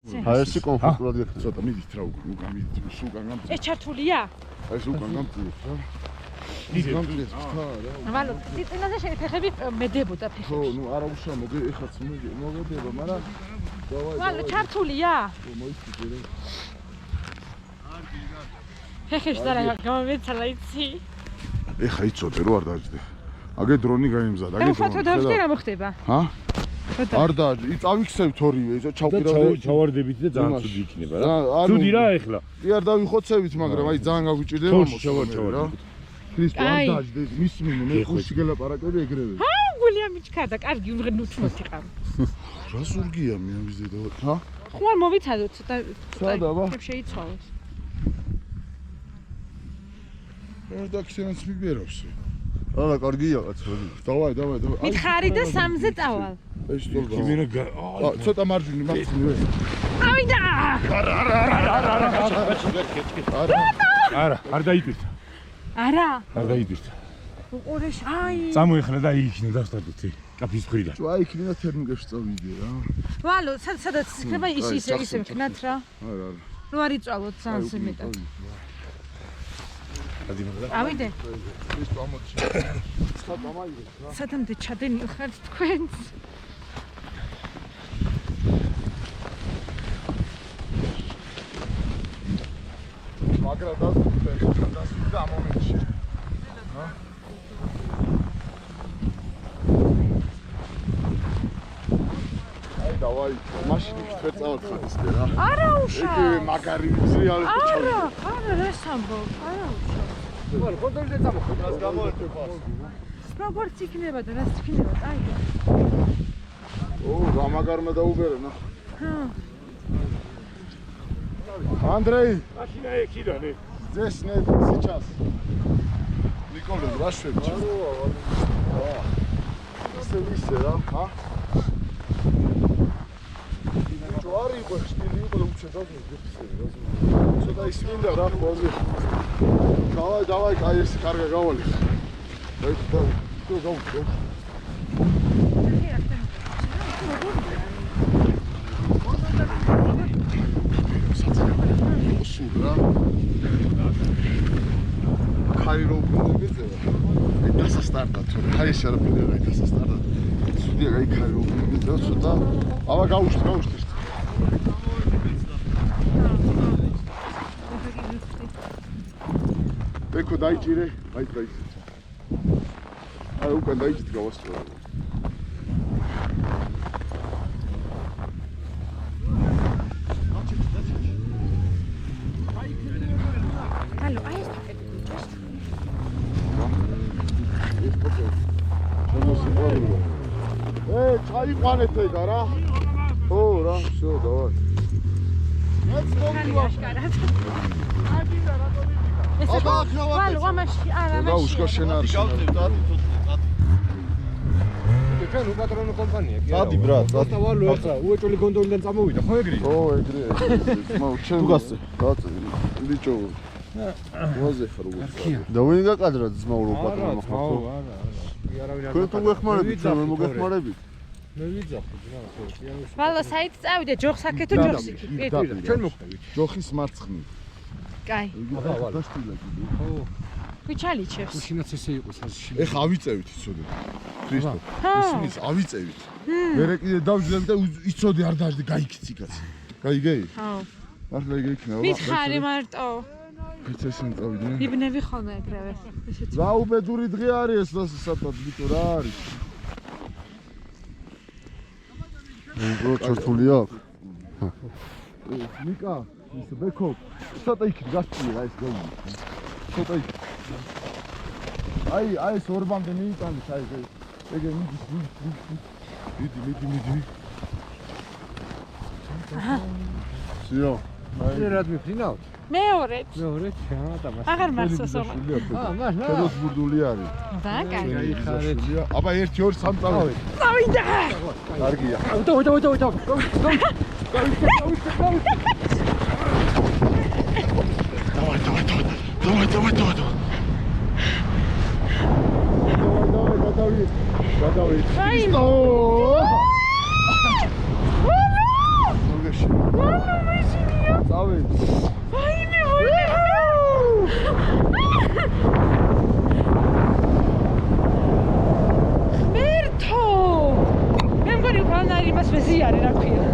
Haersi komfortულად ცოტა მიდით რა უკან მიდით უკან გამწევ. ეს ჩართულია? აი ეს უკან გამწევ რა. ის გამწევ ხა რა. ვალო, წინაზე შეფეხები მედებოდა ფეხები. ხო, ნუ არა უშა მოგე ეხაც მოგედება, მაგრამ დავაი. ვალო, ჩართულია? მოიწვი რა. ფეხებში და რა გამომეცალა იცი. ეხა იცოდე რო არ დაждე. აგე დრონი გაიმზადა, აგე დრონი. ფოტო დავხდი რა მოხდება? ჰა? არ დაждე, წავიქცევთ ორივე, ისა ჩავკირავდებით. ჩავარდებით და ძალიან ცუდი იქნება რა. ცუდი რა ეხლა. კი არ დავიხოცებით, მაგრამ აი ძალიან გაგვიჭირდება მოსწავლე. ქრისტო არ დაждე, მისმინე, მე ხუში გელაპარაკები ეგრევე. ჰა, გულია მიჩქარდა, კარგი უნღნუთ მოსიყავ. რა ზურგია მე ამის დედა, ჰა? ხوار მოვიცადოთ ცოტა. სადაბა? შეიცვალოს. და ქცევანს მიგერავს. არა, კარგია კაცო. დავაი. მითხარი და 3-ზე წავალ. ეს თორდა. კიმენა ცოტა მარჯვნივ მაგცნივე. ავიდა! არა, არ დაიტვირთ. არა. არ დაიტვირთ. უყურეშ, აი. წამოეხლა და იქნა დავსტარდეთ. კაფის მხრიდან. აი იქნება თერმიკაში წავიდე რა. ვალო, სადაც იქნება ისე ვქნათ რა. არა. რო არ იწვალოთ ძალიან მეტად. ავიდე. ის გამოჩი. ცხად ამაიღე რა. სადამდე ჩადენილ ხართ თქვენს? მაგრა დასვიდა ამ მომენტში. ჰა? აი დავაი, მაშინით ვერ წავთ ხალისკე რა. არა უშა. ეგ მაგარი ზრიალე ჩავიდე. არა, რას ამბობ? არა უშა. ვარ, კონტროლზე წამოხვიდ, რას გამოერთება? როგორც იქნება და რას იქნება, წაიგე. რა მაგარმა დაუბერე ნა. ჰა. Andrei, მაშინა ეკიდანე. здесь нет сейчас. Николай, рашвебич. Ისე რა, ჰა? ჯვარი იყო, სტილი იყო, უჩედავ მიგიფსები რა. ცოტა ისმინდა რა ხოლმე. დავაი, კაი ეს კარგა გავალი. აი და თუ გავ. სურა. ქაირო გუგეძება. აი დასასტარტა თუ აი შარაფილი რა დასასტარტა. სუდია აი ქაირო გუგეძება ცოტა. აბა გავუშტი. ეკო დაიჭირე, აი დაიჭირე. აი უკან დაიჭირე გავასწორე. ალო, აი ეს პაკეტი გიჭირს. ეს პაკეტი. შემოსიყვარულო. ჩაიყვანეთ ეგა რა. ო რა, всё, давай. მეც მოგიაშკარად. აბა, ხრავატე. ვალო, ამაში, არა, და ამაში. უშკა შენ არ ჩვენ უპატრონო კომპანია კი დადი ბრატ, და ვალო ეხლა უეჭველი გონდოლიდან წამოვიდა ხო ეგრე? ო ეგრე. მაუ ჩემ გასწე. დაწე. ბიჭო. ვაზეფა როგორ. და ვინ გაკადრა ძმაურ უპატრონო ხო? არა. კი არავინ არ. თქვენ თუ გეხმარებით, ჩვენ მოგეხმარებით. მე ვიძახი ძმა ხო კი არ ვიშ. ვალო, საით წავიდე, ჯოხს აქეთო ჯოხს იქ. ჩვენ მოხდებით. ჯოხის მარცხნივ. კაი. აბა ვალო. დასტილა კიდე. ხო. ვიჩალიჩევს. შინაც ესე იყო საზში. ეხა ავიწევით იცოდე. ქრისტო. ჰა. ისინიც ავიწევით. მერე კიდე დავждებ და იცოდე არ დაждე გაიქცი კაცი. გაიგეი? ხო. ახლა იგი იქნება. მითხარი მარტო. ფიცესენ წავიდე. იბნები ხოლმე ეგრევე. ესეც. რა უბედური დღე არის ეს სადაც ბიჭო რა არის? უბრალოდ ჩართული აქვს. ნიკა, ის ბეკო. ცოტა იქით გასწია ეს გოლი. ცოტა იქ. აი ეს ორბამდე მიიტანეს აი ეს. ეგე მიდის. მიდი. აჰა. სიო. აი რად მიფრინავთ? მეორეც. მეორეც და მას. აღარ მახსოვს ომა. მას რა. შედოს ბურდული არის. და კარგი. გაიხარეთ. აბა 1 2 3 წავიდე. წავიდა. კარგია. გადავით. აი. ო! წავედი. ვაიმე ვაიმე. მერთო. მე მგონი უკანარი იმას მეზიარე რა ქვია.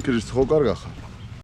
კრის ხო კარგა ხარ?